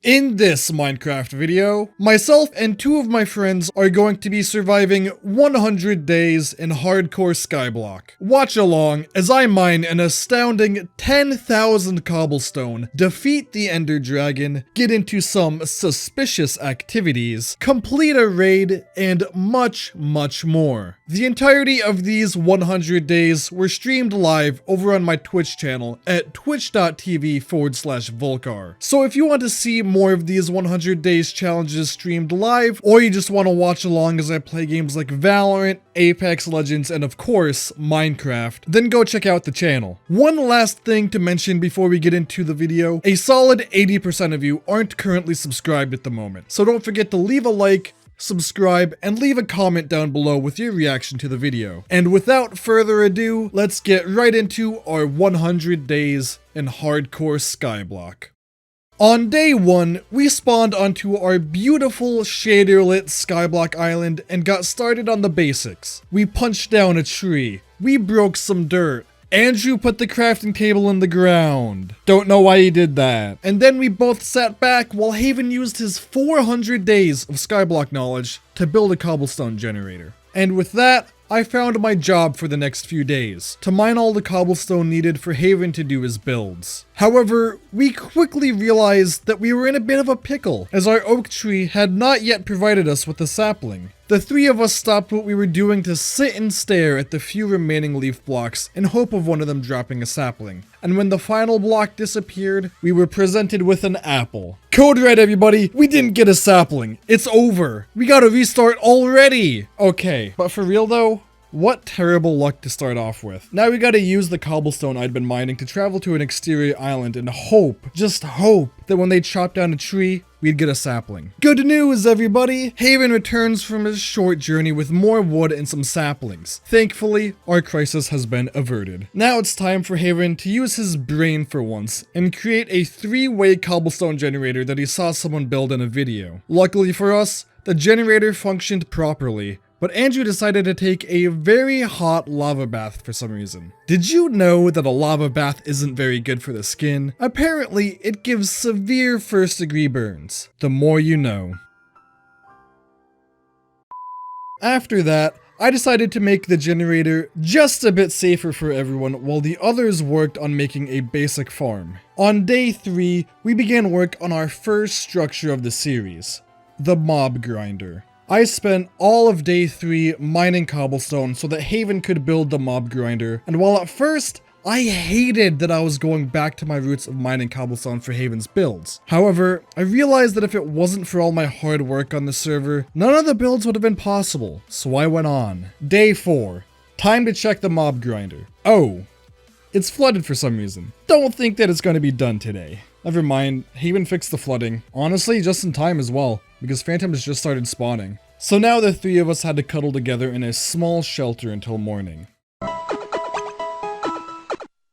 In this Minecraft video, myself and two of my friends are going to be surviving 100 days in hardcore Skyblock. Watch along as I mine an astounding 10,000 cobblestone, defeat the Ender Dragon, get into some suspicious activities, complete a raid, and much, much more. The entirety of these 100 days were streamed live over on my Twitch channel at twitch.tv/Vulkarr. So if you want to see more of these 100 days challenges streamed live, or you just want to watch along as I play games like Valorant, Apex Legends, and of course, Minecraft, then go check out the channel. One last thing to mention before we get into the video, a solid 80% of you aren't currently subscribed at the moment, so don't forget to leave a like, subscribe, and leave a comment down below with your reaction to the video. And without further ado, let's get right into our 100 days in hardcore Skyblock. On day 1, we spawned onto our beautiful shader-lit Skyblock island and got started on the basics. We punched down a tree, we broke some dirt, Andrew put the crafting table in the ground. Don't know why he did that. And then we both sat back while Haven used his 400 days of Skyblock knowledge to build a cobblestone generator. And with that, I found my job for the next few days, to mine all the cobblestone needed for Haven to do his builds. However, we quickly realized that we were in a bit of a pickle, as our oak tree had not yet provided us with a sapling. The three of us stopped what we were doing to sit and stare at the few remaining leaf blocks in hope of one of them dropping a sapling. And when the final block disappeared, we were presented with an apple. Code red, everybody! We didn't get a sapling! It's over! We gotta restart already! Okay, but for real though, what terrible luck to start off with. Now we gotta use the cobblestone I'd been mining to travel to an exterior island and hope, just hope, that when they chop down a tree, we'd get a sapling. Good news, everybody! Haven returns from his short journey with more wood and some saplings. Thankfully, our crisis has been averted. Now it's time for Haven to use his brain for once and create a 3-way cobblestone generator that he saw someone build in a video. Luckily for us, the generator functioned properly, but Andrew decided to take a very hot lava bath for some reason. Did you know that a lava bath isn't very good for the skin? Apparently, it gives severe first-degree burns. The more you know. After that, I decided to make the generator just a bit safer for everyone while the others worked on making a basic farm. On day 3, we began work on our first structure of the series, the mob grinder. I spent all of day 3 mining cobblestone so that Haven could build the mob grinder, and while at first, I hated that I was going back to my roots of mining cobblestone for Haven's builds. However, I realized that if it wasn't for all my hard work on the server, none of the builds would have been possible, so I went on. Day 4. Time to check the mob grinder. Oh, it's flooded for some reason. Don't think that it's going to be done today. Never mind, Haven fixed the flooding. Honestly, just in time as well, because phantoms just started spawning. So now the three of us had to cuddle together in a small shelter until morning.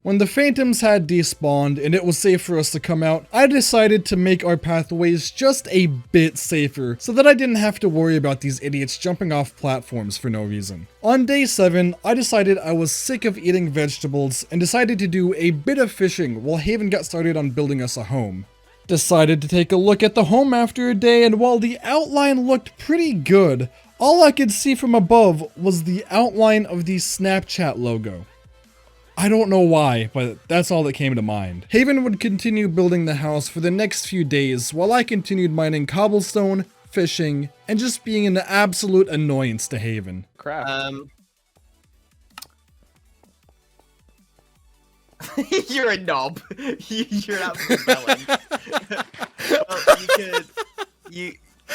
When the phantoms had despawned and it was safe for us to come out, I decided to make our pathways just a bit safer so that I didn't have to worry about these idiots jumping off platforms for no reason. On day 7, I decided I was sick of eating vegetables and decided to do a bit of fishing while Haven got started on building us a home. Decided to take a look at the home after a day, and while the outline looked pretty good, all I could see from above was the outline of the Snapchat logo. I don't know why, but that's all that came to mind. Haven would continue building the house for the next few days while I continued mining cobblestone, fishing, and just being an absolute annoyance to Haven. Crap. You're a knob. You're an absolute melon. Well,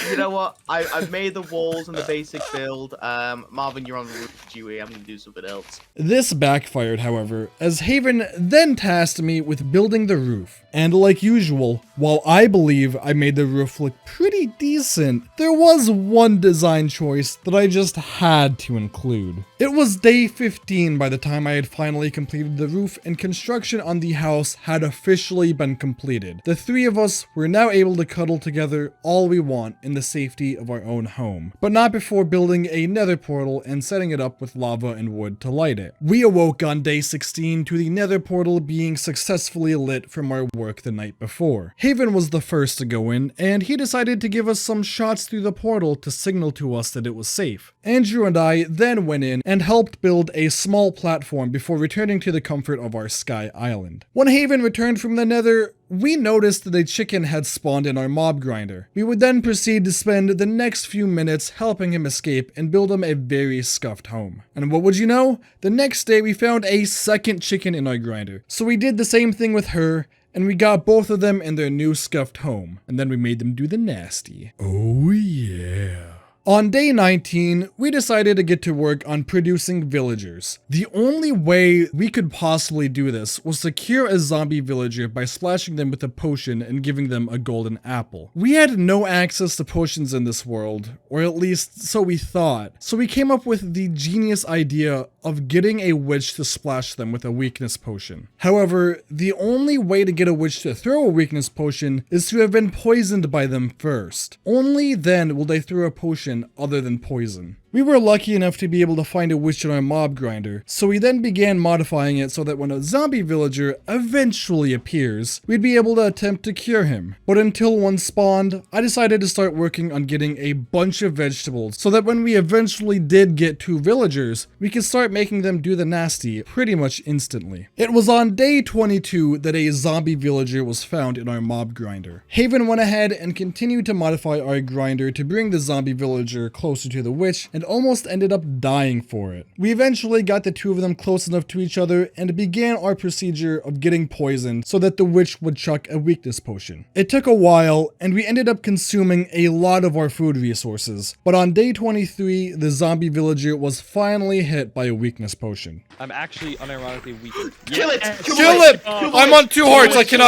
you know what? I've made the walls and the basic build. Marvin, you're on the roof. Dewey, I'm gonna do something else. This backfired, however, as Haven then tasked me with building the roof. And like usual, while I believe I made the roof look pretty decent, there was one design choice that I just had to include. It was day 15 by the time I had finally completed the roof and construction on the house had officially been completed. The three of us were now able to cuddle together all we want in the safety of our own home, but not before building a nether portal and setting it up with lava and wood to light it. We awoke on day 16 to the nether portal being successfully lit from our work the night before. Haven was the first to go in, and he decided to give us some shots through the portal to signal to us that it was safe. Andrew and I then went in and helped build a small platform before returning to the comfort of our sky island. When Haven returned from the nether, we noticed that a chicken had spawned in our mob grinder. We would then proceed to spend the next few minutes helping him escape and build him a very scuffed home. And what would you know? The next day we found a second chicken in our grinder. So we did the same thing with her, and we got both of them in their new scuffed home. And then we made them do the nasty. Oh yeah. On day 19, we decided to get to work on producing villagers. The only way we could possibly do this was to cure a zombie villager by splashing them with a potion and giving them a golden apple. We had no access to potions in this world, or at least so we thought, so we came up with the genius idea of getting a witch to splash them with a weakness potion. However, the only way to get a witch to throw a weakness potion is to have been poisoned by them first. Only then will they throw a potion other than poison. We were lucky enough to be able to find a witch in our mob grinder, so we then began modifying it so that when a zombie villager eventually appears, we'd be able to attempt to cure him. But until one spawned, I decided to start working on getting a bunch of vegetables so that when we eventually did get 2 villagers, we could start making them do the nasty pretty much instantly. It was on day 22 that a zombie villager was found in our mob grinder. Haven went ahead and continued to modify our grinder to bring the zombie villager closer to the witch, and almost ended up dying for it. We eventually got the 2 of them close enough to each other and began our procedure of getting poisoned so that the witch would chuck a weakness potion. It took a while and we ended up consuming a lot of our food resources, but on day 23, the zombie villager was finally hit by a weakness potion. I'm actually unironically weak. Kill it! Kill it! I'm on 2 hearts, I can't,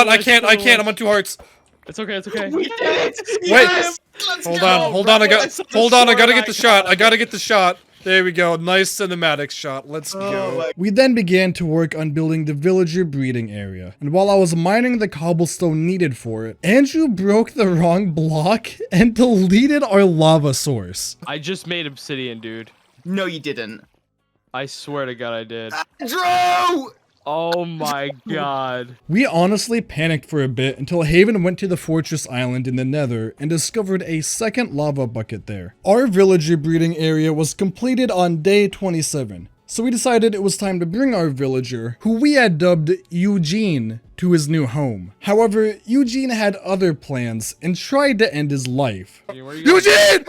I'm on 2 hearts. It's okay, it's okay. We did it! Wait, Yes! hold on, I gotta get the shot. There we go, nice cinematic shot, let's go. We then began to work on building the villager breeding area, and while I was mining the cobblestone needed for it, Andrew broke the wrong block and deleted our lava source. I just made obsidian, dude. No, you didn't. I swear to God I did. Andrew! Oh my God. We honestly panicked for a bit until Haven went to the fortress island in the nether and discovered a second lava bucket there. Our villager breeding area was completed on day 27. So we decided it was time to bring our villager, who we had dubbed Eugene, to his new home. However, Eugene had other plans and tried to end his life. Eugene!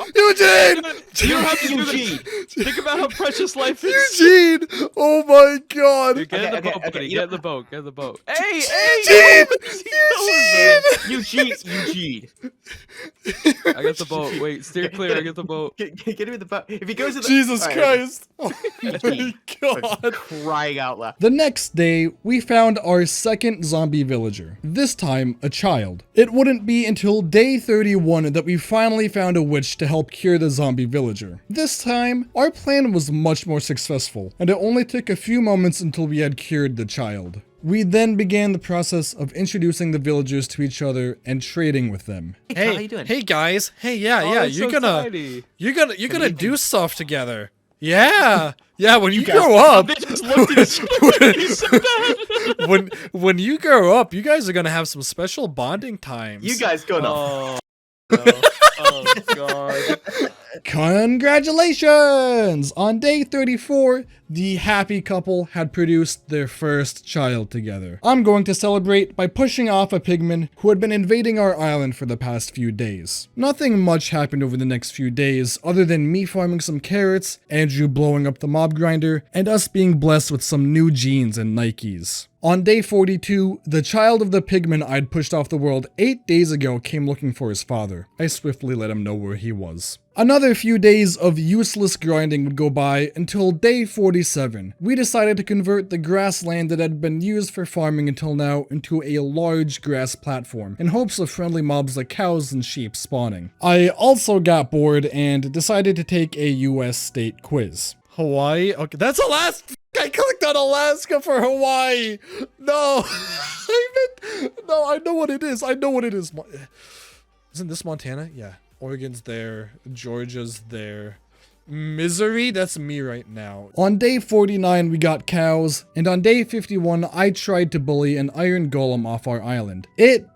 Think about how precious life is. Eugene! Oh my God! Get in the boat, buddy. Get in the boat. Get in the boat. Hey! Eugene! I got the boat. Wait, steer clear. I get the boat. Get him in the boat. If he goes in the... Jesus Christ! Oh Eugene, my God! crying out loud. The next day, we found our second zombie villager, this time a child. It wouldn't be until day 31 that we finally found a witch to help cure the zombie villager. This time, our plan was much more successful, and it only took a few moments until we had cured the child. We then began the process of introducing the villagers to each other and trading with them. Hey, how you doing? Hey guys, hey yeah, it's you're so gonna tiny. do stuff together. Yeah, when you guys- grow up, They just looked at each other. He's so bad. when you grow up, you guys are gonna have some special bonding times. You guys go now. Oh, no. Oh God. Congratulations! On day 34, the happy couple had produced their first child together. I'm going to celebrate by pushing off a pigman who had been invading our island for the past few days. Nothing much happened over the next few days other than me farming some carrots, Andrew blowing up the mob grinder, and us being blessed with some new jeans and Nikes. On day 42, the child of the pigman I'd pushed off the world 8 days ago came looking for his father. I swiftly let him know where he was. Another few days of useless grinding would go by until day 47. We decided to convert the grassland that had been used for farming until now into a large grass platform in hopes of friendly mobs like cows and sheep spawning. I also got bored and decided to take a US state quiz. Hawaii? Okay, that's Alaska! I clicked on Alaska for Hawaii! No! I know what it is. Isn't this Montana? Yeah. Oregon's there. Georgia's there. Misery? That's me right now. On day 49, we got cows. And on day 51, I tried to bully an iron golem off our island. It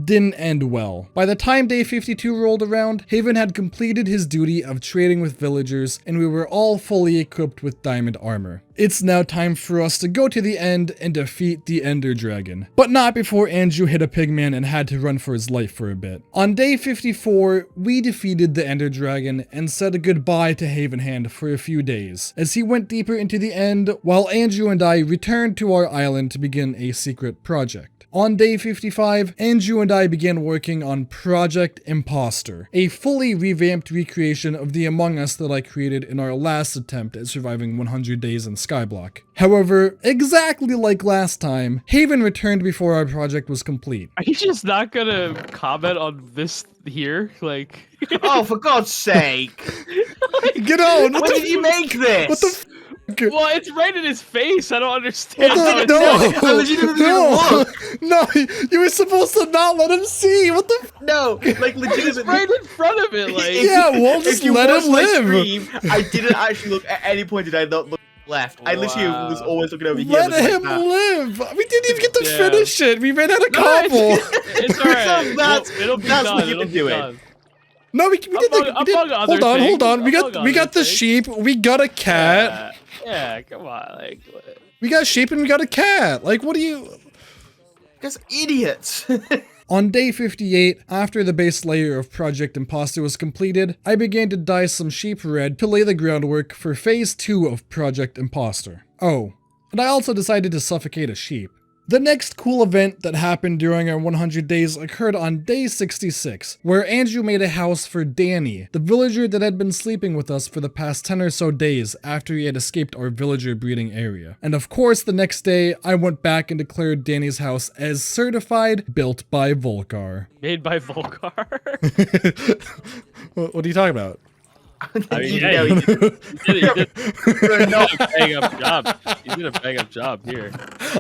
didn't end well. By the time day 52 rolled around, Haven had completed his duty of trading with villagers, and we were all fully equipped with diamond armor. It's now time for us to go to the end and defeat the Ender Dragon. But not before Andrew hit a pigman and had to run for his life for a bit. On day 54, we defeated the Ender Dragon and said goodbye to Havenhand for a few days, as he went deeper into the end, while Andrew and I returned to our island to begin a secret project. On day 55, Andrew and I began working on Project Imposter, a fully revamped recreation of the Among Us that I created in our last attempt at surviving 100 days in Skyblock. However, exactly like last time, Haven returned before our project was complete. Are you just not gonna comment on this here? Like, Oh, for God's sake! Get on! When did you make this? What the well, it's right in his face. I don't understand. What the, how it's How did you even look? No, you were supposed to not let him see. What the? No, like It's legitimately. right in front of it. Like, Yeah, well, If just you let watched him my live. stream, I didn't actually look at any point. Did I not look left? I literally was Wow. always looking over here. Let looking him like that. live. We didn't even get to Yeah. finish it. We ran out of No, cobble. it's alright. That's- It'll be that's done. what you've It'll been be doing. done. No, we did. Among other Hold on. things, We got the things. sheep. We got a cat. Yeah, come on. Like, what? We got sheep and we got a cat. Like, what do you? Because idiots. On day 58, after the base layer of Project Imposter was completed, I began to dye some sheep red to lay the groundwork for phase 2 of Project Imposter. Oh, and I also decided to suffocate a sheep. The next cool event that happened during our 100 days occurred on day 66, where Andrew made a house for Danny, the villager that had been sleeping with us for the past 10 or so days after he had escaped our villager breeding area. And of course, the next day, I went back and declared Danny's house as certified, built by Vulkarr. Made by Vulkarr. What are you talking about? I mean, You yeah, know, you you- did a bang up job. You did a bang up job here.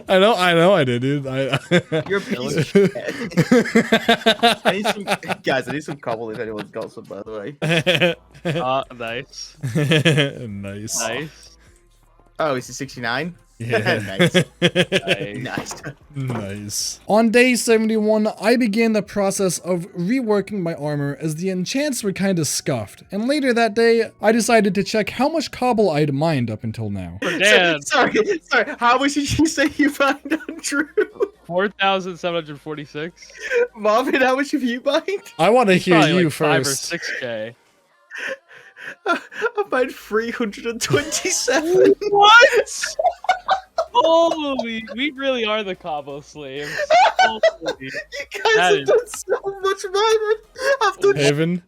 I know I did, dude. You're a piece of shit. I need some guys. I need some cobble if anyone's got some, by the way. Nice. Nice. Nice. Oh, is it 69? Yeah. Nice. Nice. Nice. Nice. On day 71, I began the process of reworking my armor as the enchants were kinda scuffed, and later that day, I decided to check how much cobble I'd mined up until now. For Dan, Sorry. How much did you say you mined on Drew? 4,746. Marvin, how much have you mined? I want to hear Probably you like 5 or first. 6K. I mined 327. What? Holy, we really are the Cabo slaves. Holy. You That guys have is- done so much mining. I've done Haven,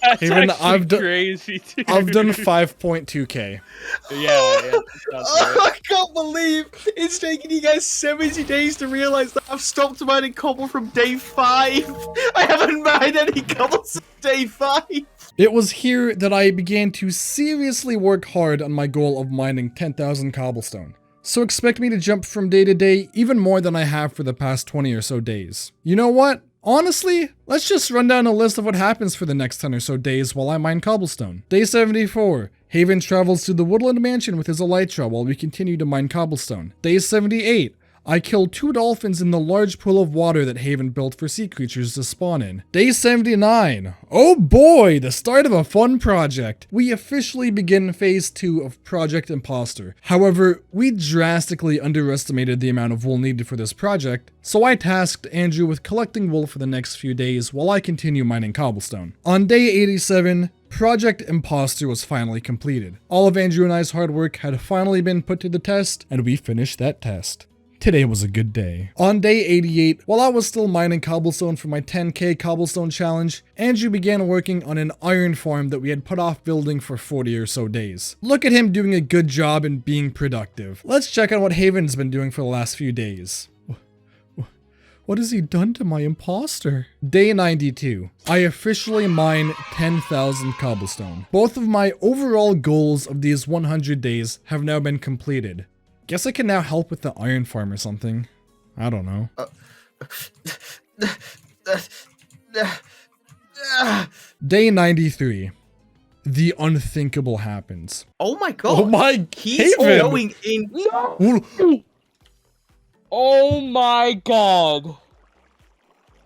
That's Even actually I've done- crazy, dude. I've done 5.2k. Yeah, that sounds right. I can't believe it's taken you guys 70 days to realize that I've stopped mining cobble from day 5. I haven't mined any cobble since day 5. It was here that I began to seriously work hard on my goal of mining 10,000 cobblestone. So expect me to jump from day to day even more than I have for the past 20 or so days. You know what? Honestly, let's just run down a list of what happens for the next 10 or so days while I mine cobblestone. Day 74. Haven travels to the woodland mansion with his elytra while we continue to mine cobblestone. Day 78. I killed 2 dolphins in the large pool of water that Haven built for sea creatures to spawn in. Day 79. Oh boy, the start of a fun project. We officially begin phase 2 of Project Imposter. However, we drastically underestimated the amount of wool needed for this project, so I tasked Andrew with collecting wool for the next few days while I continue mining cobblestone. On day 87, Project Imposter was finally completed. All of Andrew and I's hard work had finally been put to the test, and we finished that test. Today was a good day. On day 88, while I was still mining cobblestone for my 10k cobblestone challenge, Andrew began working on an iron farm that we had put off building for 40 or so days. Look at him doing a good job and being productive. Let's check on what Haven's been doing for the last few days. What has he done to my imposter? Day 92. I officially mine 10,000 cobblestone. Both of my overall goals of these 100 days have now been completed. Guess I can now help with the iron farm or something. I don't know. Day 93. The unthinkable happens. Oh my god. Oh my, He's Haven. going in. Oh my god.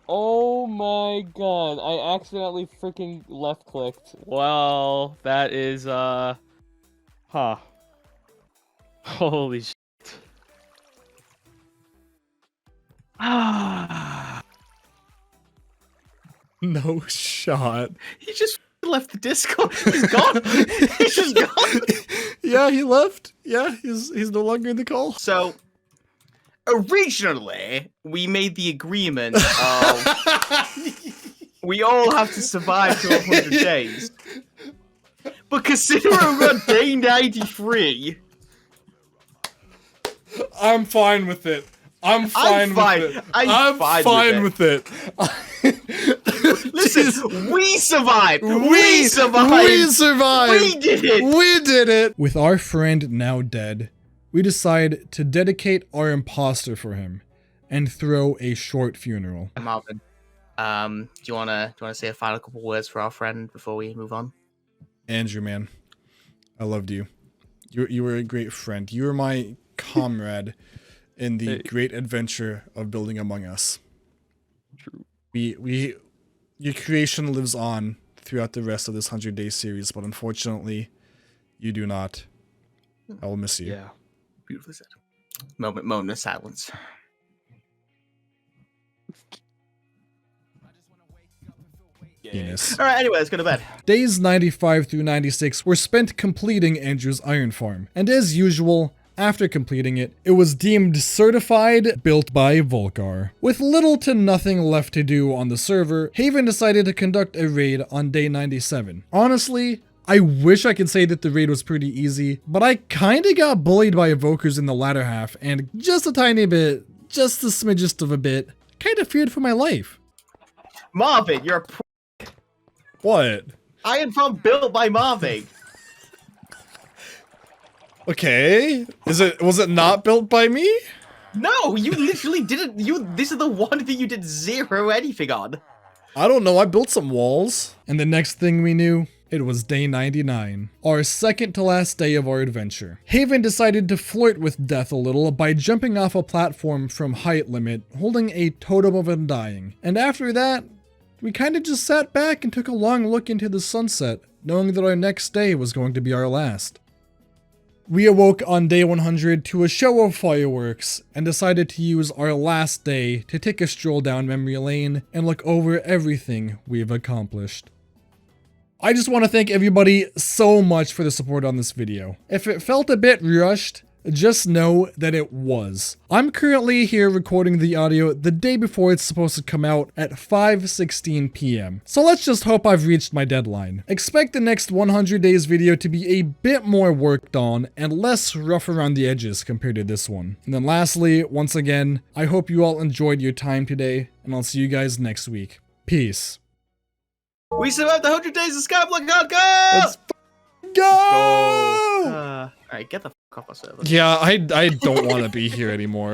Oh my god. I accidentally freaking left clicked. Well, that is, huh. Holy shit. No shot. He just left the Discord. He's gone. He's just gone. Yeah, he left. Yeah, he's no longer in the call. So, originally, we made the agreement of we all have to survive to 100 days. But considering we're on day 93, I'm fine with it. I'm fine with it. I'm fine with it. Listen, we survived. We survived. We survived. We did it. We did it. With our friend now dead, we decide to dedicate our imposter for him and throw a short funeral. Marvin, do you wanna say a final couple words for our friend before we move on? Andrew, man, I loved you. You were a great friend. You were my comrade in the great adventure of building Among Us. True. Your creation lives on throughout the rest of this 100-day series, but unfortunately, you do not. I will miss you. Yeah. Beautifully said. Moment of silence. Penis. All right, anyway, let's go to bed. Days 95 through 96 were spent completing Andrew's iron farm, and as usual, after completing it, it was deemed certified, built by Vulkarr. With little to nothing left to do on the server, Haven decided to conduct a raid on day 97. Honestly, I wish I could say that the raid was pretty easy, but I kinda got bullied by evokers in the latter half, and just a tiny bit, just the smidgest of a bit, kinda feared for my life. Marvin, you're a What? iron farm built by Marvin. Okay, was it not built by me? No, you literally didn't. This is the one thing you did zero anything on. I don't know, I built some walls. And the next thing we knew, it was day 99, our second to last day of our adventure. Haven decided to flirt with death a little by jumping off a platform from height limit, holding a totem of undying. And after that, we kinda just sat back and took a long look into the sunset, knowing that our next day was going to be our last. We awoke on day 100 to a show of fireworks and decided to use our last day to take a stroll down memory lane and look over everything we've accomplished. I just want to thank everybody so much for the support on this video. If it felt a bit rushed, just know that it was. I'm currently here recording the audio the day before it's supposed to come out at 5:16 p.m. So let's just hope I've reached my deadline. Expect the next 100 days video to be a bit more worked on and less rough around the edges compared to this one. And then lastly, once again, I hope you all enjoyed your time today, and I'll see you guys next week. Peace. We survived the 100 days of Skyblock. Go! Let's go! Alright, get the fuck off our server. Yeah, I don't want to be here anymore.